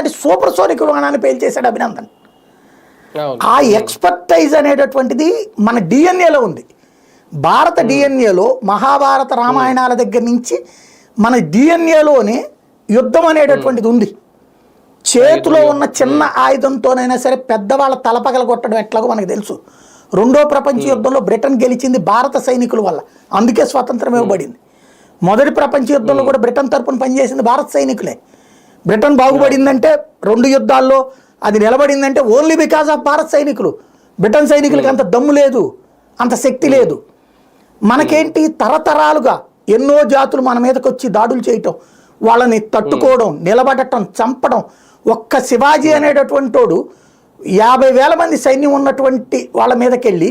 లాంటి super sonic విమానాన్ని పేల్చేశాడు అభినందన్. ఆ ఎక్స్పర్టైజ్ అనేటటువంటిది మన డిఎన్ఏలో ఉంది. భారత డిఎన్ఏలో మహాభారత రామాయణాల దగ్గర నుంచి మన డిఎన్ఏలోనే యుద్ధం అనేటటువంటిది ఉంది. చేతిలో ఉన్న చిన్న ఆయుధంతోనైనా సరే పెద్దవాళ్ళ తలపగల కొట్టడం ఎట్లాగో మనకు తెలుసు. రెండో ప్రపంచ యుద్ధంలో బ్రిటన్ గెలిచింది భారత సైనికుల వల్ల, అందుకే స్వాతంత్రం ఇవ్వబడింది. మొదటి ప్రపంచ యుద్ధంలో కూడా బ్రిటన్ తరపున పనిచేసింది భారత సైనికులే. బ్రిటన్ బాగుపడిందంటే, రెండు యుద్ధాల్లో అది నిలబడిందంటే ఓన్లీ బికాజ్ ఆఫ్ భారత సైనికులు. బ్రిటన్ సైనికులకి అంత దమ్ము లేదు, అంత శక్తి లేదు. మనకేంటి తరతరాలుగా ఎన్నో జాతులు మన మీదకి వచ్చి దాడులు చేయటం, వాళ్ళని తట్టుకోవడం, నిలబడటం, చంపడం. ఒక్క శివాజీ అనేటటువంటి వాడు 50,000 మంది సైన్యం ఉన్నటువంటి వాళ్ళ మీదకెళ్ళి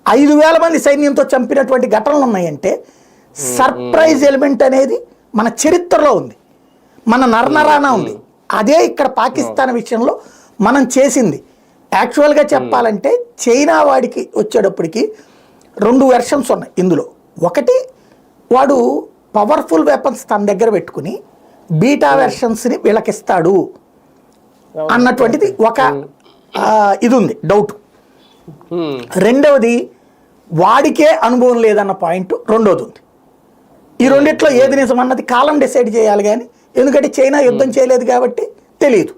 5,000 మంది సైన్యంతో చంపినటువంటి ఘటనలు ఉన్నాయంటే సర్ప్రైజ్ ఎలిమెంట్ అనేది మన చరిత్రలో ఉంది, మన నరనరాన ఉంది. అదే ఇక్కడ పాకిస్తాన్ విషయంలో మనం చేసింది. యాక్చువల్గా చెప్పాలంటే చైనా వాడికి వచ్చేటప్పటికి 2 వెర్షన్స్ ఉన్నాయి ఇందులో. ఒకటి, వాడు పవర్ఫుల్ వెపన్స్ తన దగ్గర పెట్టుకుని బీటా వెర్షన్స్ని వీళ్ళకిస్తాడు అన్నటువంటిది ఒక ఇది ఉంది, డౌట్. రెండవది, వాడికే అనుభవం లేదన్న పాయింట్ రెండోది ఉంది. ఈ రెండిట్లో ఏది నిజం అన్నది కాలం డిసైడ్ చేయాలి కానీ, ఎందుకంటే చైనా యుద్ధం చేయలేదు కాబట్టి తెలియదు.